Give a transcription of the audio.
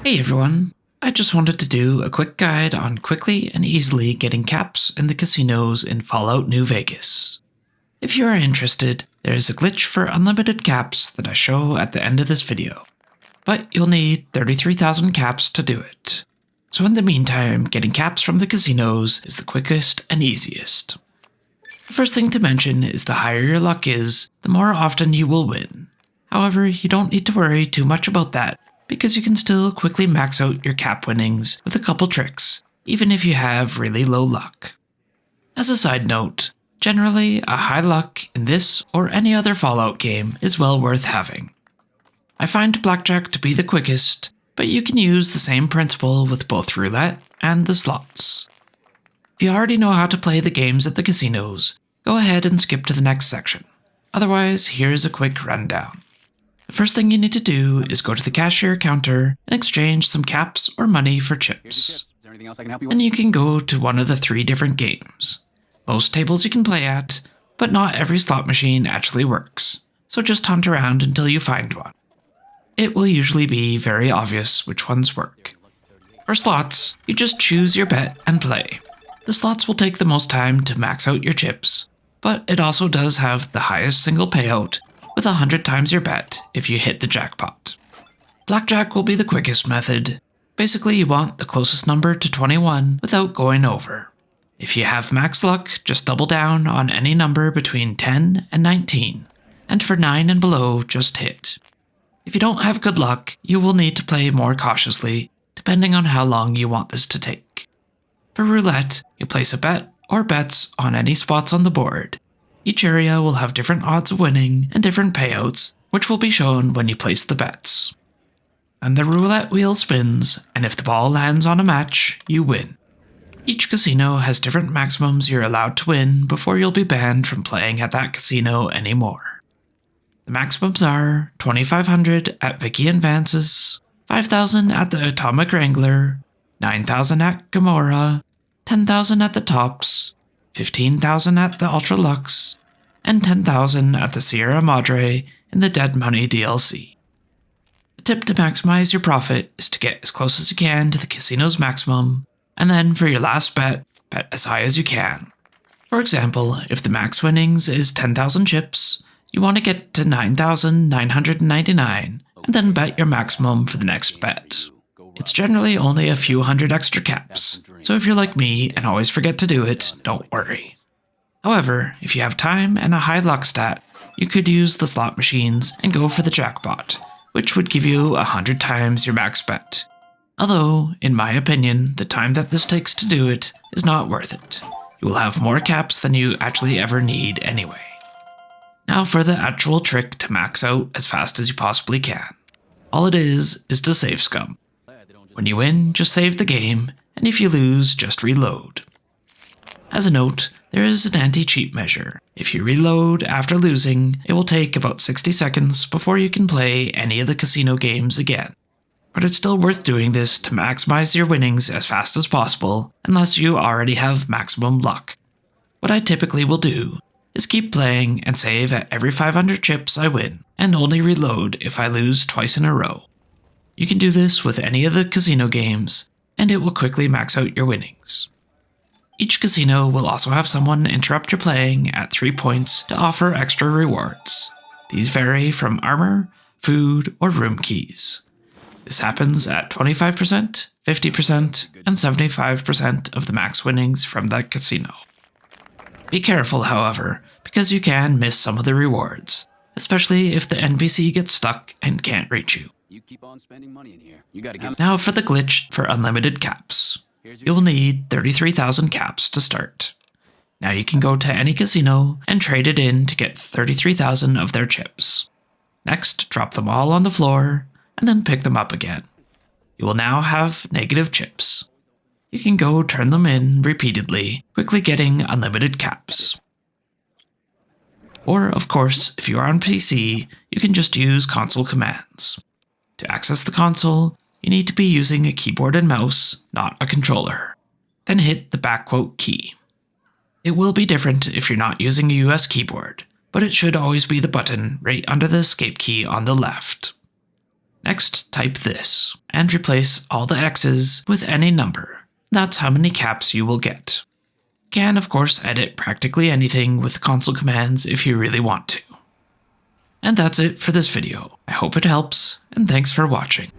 Hey everyone, I just wanted to do a quick guide on quickly and easily getting caps in the casinos in Fallout New Vegas. If you are interested, there is a glitch for unlimited caps that I show at the end of this video, but you'll need 33,000 caps to do it. So in the meantime, getting caps from the casinos is the quickest and easiest. The first thing to mention is the higher your luck is, the more often you will win. However, you don't need to worry too much about that, because you can still quickly max out your cap winnings with a couple tricks, even if you have really low luck. As a side note, generally a high luck in this or any other Fallout game is well worth having. I find blackjack to be the quickest, but you can use the same principle with both roulette and the slots. If you already know how to play the games at the casinos, go ahead and skip to the next section. Otherwise, here's a quick rundown. The first thing you need to do is go to the cashier counter and exchange some caps or money for chips. Then you can go to one of the 3 different games. Most tables you can play at, but not every slot machine actually works, so just hunt around until you find one. It will usually be very obvious which ones work. For slots, you just choose your bet and play. The slots will take the most time to max out your chips, but it also does have the highest single payout, with 100 times your bet if you hit the jackpot. Blackjack will be the quickest method. Basically, you want the closest number to 21 without going over. If you have max luck, just double down on any number between 10 and 19, and for 9 and below, just hit. If you don't have good luck, you will need to play more cautiously, depending on how long you want this to take. For roulette, you place a bet or bets on any spots on the board. Each area will have different odds of winning and different payouts, which will be shown when you place the bets. And the roulette wheel spins, and if the ball lands on a match, you win. Each casino has different maximums you're allowed to win before you'll be banned from playing at that casino anymore. The maximums are 2,500 at Vicky and Vance's, 5,000 at the Atomic Wrangler, 9,000 at Gamora, 10,000 at the Tops, 15,000 at the Ultra Lux, and 10,000 at the Sierra Madre in the Dead Money DLC. The tip to maximize your profit is to get as close as you can to the casino's maximum, and then for your last bet, bet as high as you can. For example, if the max winnings is 10,000 chips, you want to get to 9,999 and then bet your maximum for the next bet. It's generally only a few hundred extra caps, so if you're like me and always forget to do it, don't worry. However, if you have time and a high luck stat, you could use the slot machines and go for the jackpot, which would give you 100 times your max bet. Although, in my opinion, the time that this takes to do it is not worth it. You will have more caps than you actually ever need anyway. Now for the actual trick to max out as fast as you possibly can. All it is to save scum. When you win, just save the game, and if you lose, just reload. As a note, there is an anti-cheat measure. If you reload after losing, it will take about 60 seconds before you can play any of the casino games again. But it's still worth doing this to maximize your winnings as fast as possible, unless you already have maximum luck. What I typically will do is keep playing and save at every 500 chips I win, and only reload if I lose twice in a row. You can do this with any of the casino games, and it will quickly max out your winnings. Each casino will also have someone interrupt your playing at 3 points to offer extra rewards. These vary from armor, food, or room keys. This happens at 25%, 50%, and 75% of the max winnings from that casino. Be careful, however, because you can miss some of the rewards, especially if the NPC gets stuck and can't reach you. You keep on spending money in here. You gotta give. Now for the glitch for unlimited caps. You'll need 33,000 caps to start. Now you can go to any casino and trade it in to get 33,000 of their chips. Next, drop them all on the floor and then pick them up again. You will now have negative chips. You can go turn them in repeatedly, quickly getting unlimited caps. Or, of course, if you are on PC, you can just use console commands. To access the console, you need to be using a keyboard and mouse, not a controller. Then hit the backquote key. It will be different if you're not using a US keyboard, but it should always be the button right under the escape key on the left. Next, type this, and replace all the X's with any number. That's how many caps you will get. You can, of course, edit practically anything with console commands if you really want to. And that's it for this video. I hope it helps, and thanks for watching.